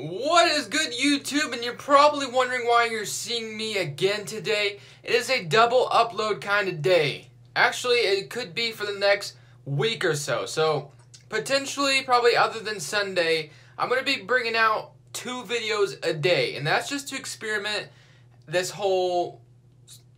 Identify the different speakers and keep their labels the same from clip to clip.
Speaker 1: What is good, YouTube? And you're probably wondering why you're seeing me again today. It is a double upload kind of day. Actually, it could be for the next week or so. So, potentially, probably other than Sunday, I'm going to be bringing out 2 videos a day. And that's just to experiment this whole...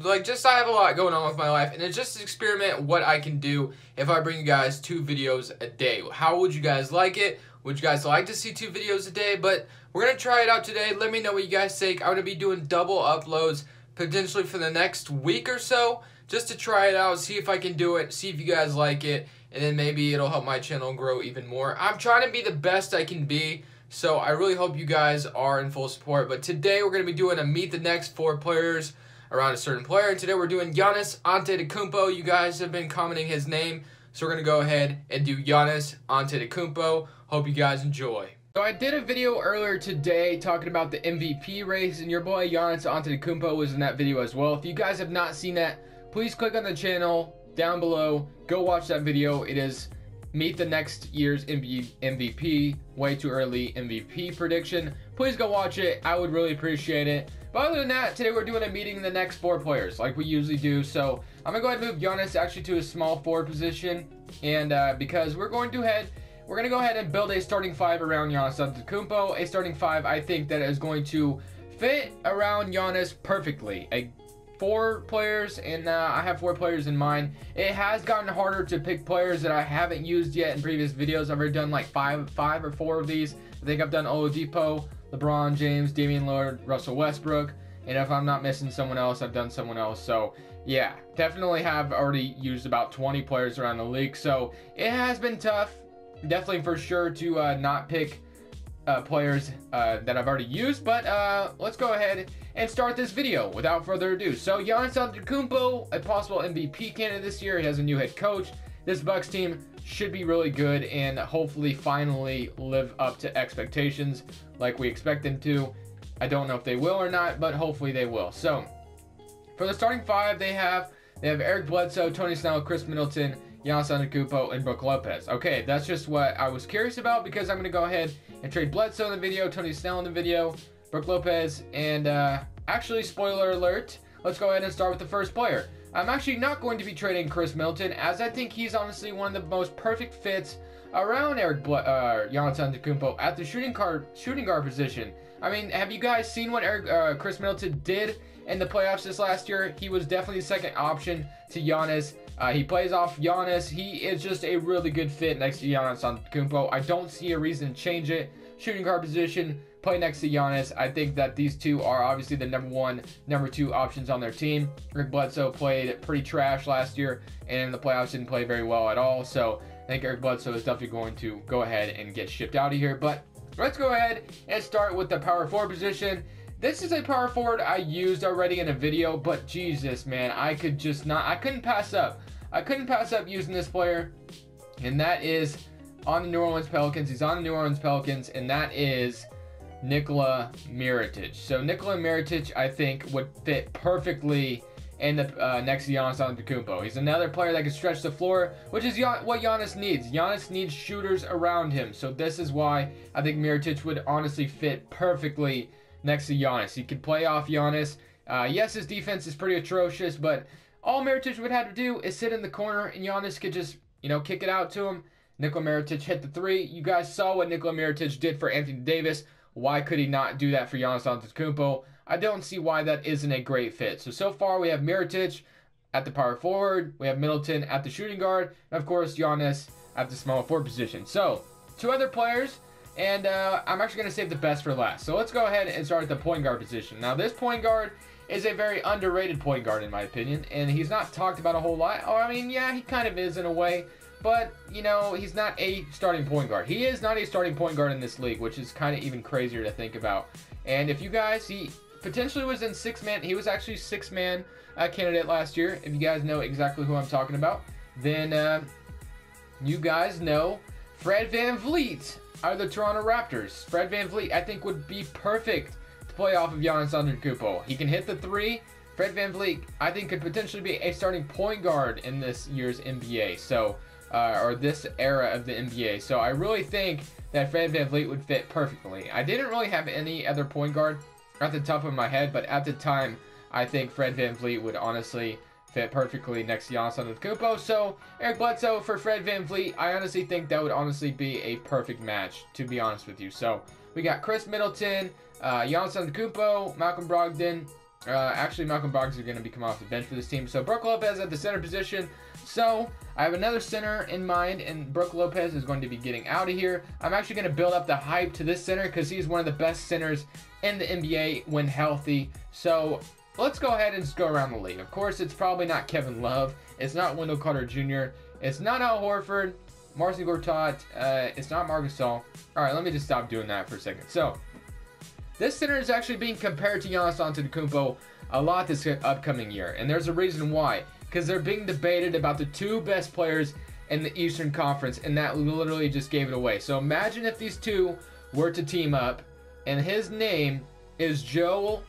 Speaker 1: I have a lot going on with my life, and it's just to experiment what I can do if I bring you guys 2 videos a day. How would you guys like it? Would you guys like to see 2 videos a day? But we're going to try it out today. Let me know what you guys think. I'm going to be doing double uploads potentially for the next week or so, just to try it out, see if I can do it, see if you guys like it, and then maybe it'll help my channel grow even more. I'm trying to be the best I can be, so I really hope you guys are in full support. But today we're going to be doing a Meet the Next 4 players around a certain player, and today we're doing Giannis Antetokounmpo. You guys have been commenting his name, so we're going to go ahead and do Giannis Antetokounmpo. Hope you guys enjoy. So I did a video earlier today talking about the MVP race, and your boy Giannis Antetokounmpo was in that video as well. If you guys have not seen that, please click on the channel down below. Go watch that video. It is Meet the Next Year's MVP, way too early MVP prediction. Please go watch it. I would really appreciate it. But other than that, today we're doing a meeting the next 4 players like we usually do. So I'm going to go ahead and move Giannis actually to a small forward position. And because we're going to go ahead and build a starting 5 around Giannis Antetokounmpo. A starting 5 I think that is going to fit around Giannis perfectly. 4 players, and I have 4 players in mind. It has gotten harder to pick players that I haven't used yet in previous videos. I've already done like 5 or 4 of these. I think I've done Oladipo, LeBron James, Damian Lillard, Russell Westbrook, and if I'm not missing someone else, I've done someone else. So yeah, definitely have already used about 20 players around the league. So it has been tough, definitely for sure, to not pick players that I've already used. But let's go ahead and start this video without further ado. So Giannis Antetokounmpo, a possible MVP candidate this year. He has a new head coach. This Bucks team should be really good and hopefully finally live up to expectations like we expect them to. I don't know if they will or not, but hopefully they will. So for the starting 5, they have Eric Bledsoe, Tony Snell, Chris Middleton, Giannis Antetokounmpo, and Brook Lopez. Okay, that's just what I was curious about, because I'm going to go ahead and trade Bledsoe in the video, Tony Snell in the video, Brook Lopez, and actually, spoiler alert, let's go ahead and start with the first player. I'm actually not going to be trading Chris Middleton, as I think he's honestly one of the most perfect fits around Giannis Antetokounmpo at the shooting guard position. I mean, have you guys seen what Chris Middleton did in the playoffs this last year? He was definitely the second option to Giannis. He plays off Giannis. He is just a really good fit next to Giannis Antetokounmpo. I don't see a reason to change it. Shooting guard position, play next to Giannis. I think that these two are obviously the number 1, number 2 options on their team. Eric Bledsoe played pretty trash last year, and in the playoffs didn't play very well at all. So I think Eric Bledsoe is definitely going to go ahead and get shipped out of here. But let's go ahead and start with the power forward position. This is a power forward I used already in a video, but Jesus, man, I couldn't pass up. I couldn't pass up using this player, and that is on the New Orleans Pelicans. He's on the New Orleans Pelicans, and that is Nikola Mirotic. So Nikola Mirotic, I think, would fit perfectly in the next to Giannis Antetokounmpo. He's another player that can stretch the floor, which is what Giannis needs. Giannis needs shooters around him, so this is why I think Mirotic would honestly fit perfectly next to Giannis. He could play off Giannis. Yes, his defense is pretty atrocious, but all Mirotic would have to do is sit in the corner, and Giannis could just, kick it out to him. Nikola Mirotic hit the 3. You guys saw what Nikola Mirotic did for Anthony Davis. Why could he not do that for Giannis Antetokounmpo? I don't see why that isn't a great fit. So far we have Mirotic at the power forward, we have Middleton at the shooting guard, and of course Giannis at the small forward position. So 2 other players, and I'm actually going to save the best for last. So let's go ahead and start at the point guard position. Now this point guard is a very underrated point guard in my opinion, and he's not talked about a whole lot. Oh, I mean, yeah, he kind of is in a way, but, he's not a starting point guard. He is not a starting point guard in this league, which is kind of even crazier to think about. And if you guys, he potentially was in 6-man. He was actually 6-man candidate last year. If you guys know exactly who I'm talking about, then you guys know Fred VanVleet are the Toronto Raptors. Fred VanVleet, I think, would be perfect to play off of Giannis Antetokounmpo. He can hit the 3. Fred VanVleet, I think, could potentially be a starting point guard in this year's NBA. So or this era of the NBA. So I really think that Fred VanVleet would fit perfectly. I didn't really have any other point guard at the top of my head, but at the time, I think Fred VanVleet would honestly fit perfectly next to Giannis Antetokounmpo. So Eric Bledsoe for Fred VanVleet, I honestly think that would honestly be a perfect match, to be honest with you. So we got Chris Middleton, Giannis Antetokounmpo, Malcolm Brogdon. Actually, Malcolm Brogdon is going to be coming off the bench for this team. So Brook Lopez at the center position. So I have another center in mind, and Brook Lopez is going to be getting out of here. I'm actually going to build up the hype to this center because he's one of the best centers in the NBA when healthy. So let's go ahead and just go around the league. Of course, it's probably not Kevin Love. It's not Wendell Carter Jr. It's not Al Horford, Marcin Gortat. It's not Marc Gasol. All right, let me just stop doing that for a second. So this center is actually being compared to Giannis Antetokounmpo a lot this upcoming year, and there's a reason why. Because they're being debated about the two best players in the Eastern Conference, and that literally just gave it away. So imagine if these two were to team up, and his name is Joel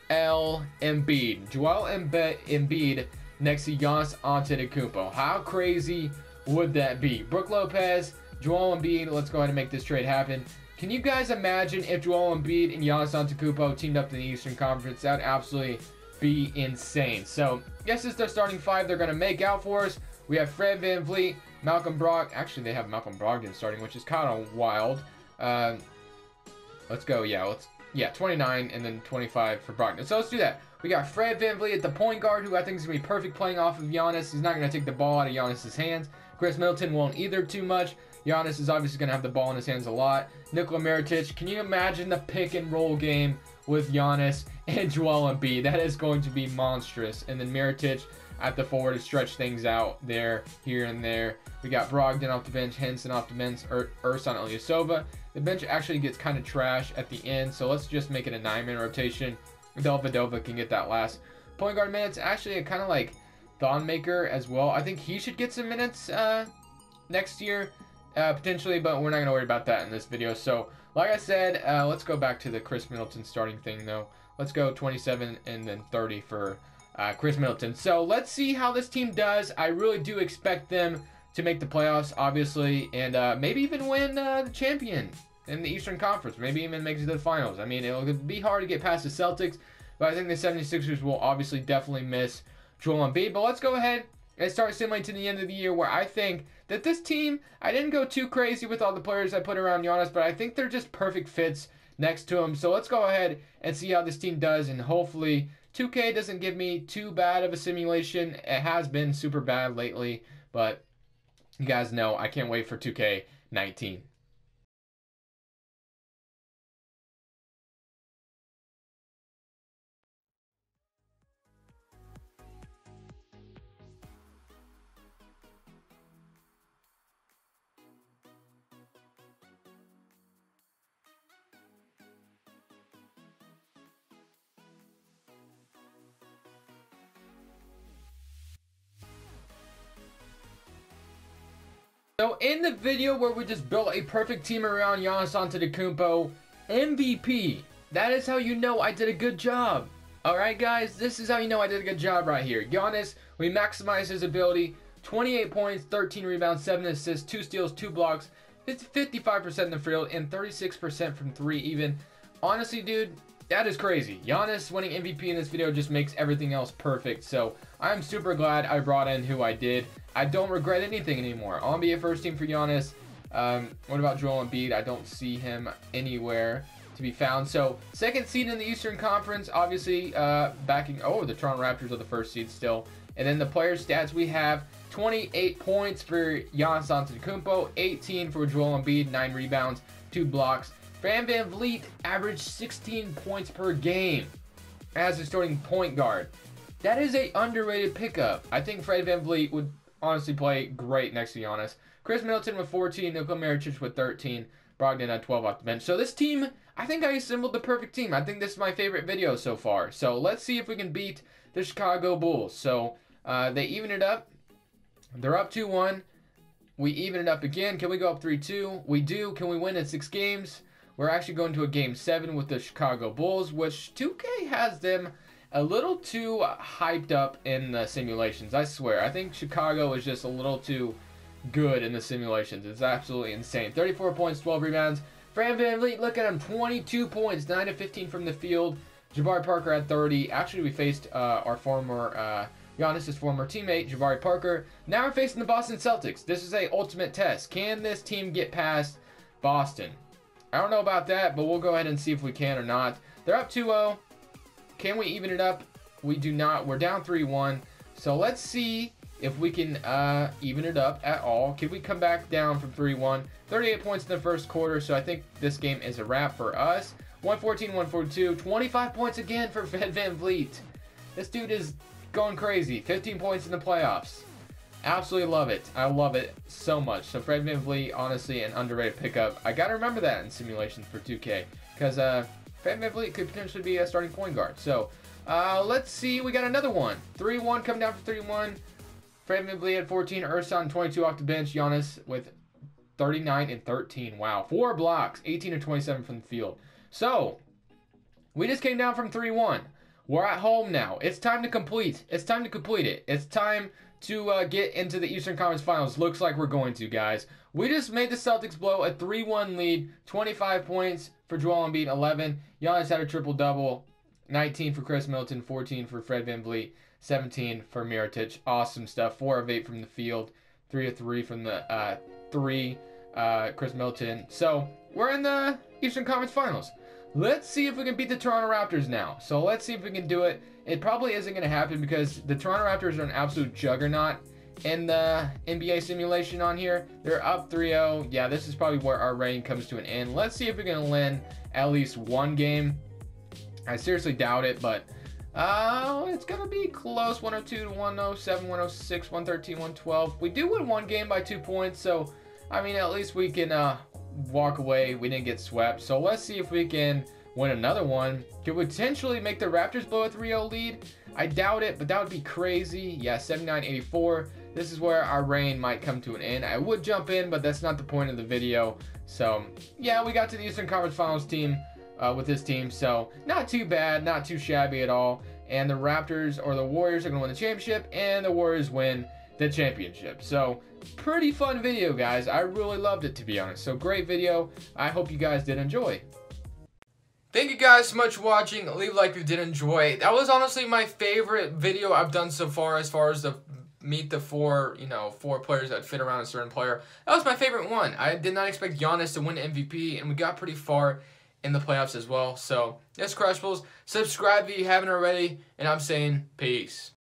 Speaker 1: Embiid. Joel Embiid next to Giannis Antetokounmpo. How crazy would that be? Brook Lopez, Joel Embiid. Let's go ahead and make this trade happen. Can you guys imagine if Joel Embiid and Giannis Antetokounmpo teamed up in the Eastern Conference? That would absolutely be insane. So, this is their starting five they're going to make out for us. We have Fred VanVleet, Malcolm Brogdon. Actually, they have Malcolm Brogdon starting, which is kind of wild. Let's go. Yeah, 29 and then 25 for Brogdon. So, let's do that. We got Fred VanVleet at the point guard, who I think is going to be perfect playing off of Giannis. He's not going to take the ball out of Giannis' hands. Chris Middleton won't either too much. Giannis is obviously going to have the ball in his hands a lot. Nikola Mirotic, can you imagine the pick and roll game with Giannis and Joel Embiid? That is going to be monstrous. And then Mirotic at the forward to stretch things out there, here and there. We got Brogdon off the bench, Henson off the bench, Ersan Ilyasova. The bench actually gets kind of trash at the end, so let's just make it a 9-man rotation. Dellavedova can get that last point guard minutes. Actually, kind of like Thonmaker as well. I think he should get some minutes next year. Potentially, but we're not going to worry about that in this video. So, like I said, let's go back to the Chris Middleton starting thing, though. Let's go 27 and then 30 for Chris Middleton. So, let's see how this team does. I really do expect them to make the playoffs, obviously, and maybe even win the champion in the Eastern Conference. Maybe even make it to the finals. I mean, it'll be hard to get past the Celtics, but I think the 76ers will obviously definitely miss Joel Embiid. But let's go ahead and start simulating to the end of the year, where I think that this team, I didn't go too crazy with all the players I put around Giannis, but I think they're just perfect fits next to him. So let's go ahead and see how this team does, and hopefully 2K doesn't give me too bad of a simulation. It has been super bad lately, but you guys know I can't wait for 2K19. So in the video where we just built a perfect team around Giannis Antetokounmpo, MVP, that is how you know I did a good job. Alright guys, this is how you know I did a good job right here. Giannis, we maximized his ability, 28 points, 13 rebounds, 7 assists, 2 steals, 2 blocks, 55% in the field, and 36% from 3 even. Honestly, dude, that is crazy. Giannis winning MVP in this video just makes everything else perfect. So I'm super glad I brought in who I did. I don't regret anything anymore. I'll be a first team for Giannis. What about Joel Embiid? I don't see him anywhere to be found. So second seed in the Eastern Conference, obviously backing. Oh, the Toronto Raptors are the first seed still. And then the player stats, we have 28 points for Giannis Antetokounmpo, 18 for Joel Embiid, 9 rebounds, 2 blocks. Fred VanVleet averaged 16 points per game as a starting point guard. That is a underrated pickup. I think Fred VanVleet would honestly play great next to Giannis. Chris Middleton with 14, Nikola Mirotic with 13, Brogdon at 12 off the bench. So this team, I think I assembled the perfect team. I think this is my favorite video so far. So let's see if we can beat the Chicago Bulls. So they even it up. They're up 2-1. We even it up again. Can we go up 3-2? We do. Can we win in 6 games? We're actually going to a Game 7 with the Chicago Bulls, which 2K has them a little too hyped up in the simulations. I swear. I think Chicago is just a little too good in the simulations. It's absolutely insane. 34 points, 12 rebounds. Fred VanVleet, look at him, 22 points, 9 of 15 from the field. Jabari Parker at 30. Actually, we faced our former, Giannis' former teammate, Jabari Parker. Now we're facing the Boston Celtics. This is a ultimate test. Can this team get past Boston? I don't know about that, but we'll go ahead and see if we can or not. They're up 2-0. Can we even it up? We do not. We're down 3-1. So let's see if we can even it up at all. Can we come back down from 3-1? 38 points in the first quarter, so I think this game is a wrap for us. 114, 142, 25 points again for Fred VanVleet. This dude is going crazy. 15 points in the playoffs. Absolutely love it. I love it so much. So Fred VanVleet, honestly, an underrated pickup. I got to remember that in simulations for 2K, because Fred VanVleet could potentially be a starting point guard. So let's see. We got another one. 3-1 coming down for 3-1. Fred VanVleet at 14. Ersan 22 off the bench. Giannis with 39 and 13. Wow. 4 blocks. 18 and 27 from the field. So we just came down from 3-1. We're at home now. It's time to complete. It's time to complete it. It's time to get into the Eastern Conference Finals. Looks like we're going to, guys. We just made the Celtics blow a 3-1 lead. 25 points for Joel Embiid, 11. Giannis had a triple-double. 19 for Chris Middleton, 14 for Fred VanVleet, 17 for Mirotic. Awesome stuff. 4 of 8 from the field. 3 of 3 from the Chris Middleton. So we're in the Eastern Conference Finals. Let's see if we can beat the Toronto Raptors now. So let's see if we can do it. It probably isn't going to happen because the Toronto Raptors are an absolute juggernaut in the NBA simulation on here. They're up 3-0. Yeah, this is probably where our reign comes to an end. Let's see if we can win at least one game. I seriously doubt it, but it's going to be close. 102 to 107, 106, 113, 112. We do win one game by 2 points, so, I mean, at least we can walk away. We didn't get swept. So let's see if we can win another one. Could potentially make the Raptors blow a 3-0 lead. I doubt it, but that would be crazy. Yeah, 79-84. This is where our reign might come to an end. I would jump in, but that's not the point of the video. So, yeah, we got to the Eastern Conference Finals team with this team. So, not too bad, not too shabby at all. And the Raptors or the Warriors are going to win the championship, and the Warriors win the championship. So, pretty fun video, guys. I really loved it, to be honest. So, great video. I hope you guys did enjoy. Thank you guys so much for watching. Leave a like if you did enjoy. That was honestly my favorite video I've done so far as the meet the four players that fit around a certain player. That was my favorite one. I did not expect Giannis to win MVP, and we got pretty far in the playoffs as well. So, yes, Crushables. Subscribe if you haven't already, and I'm saying peace.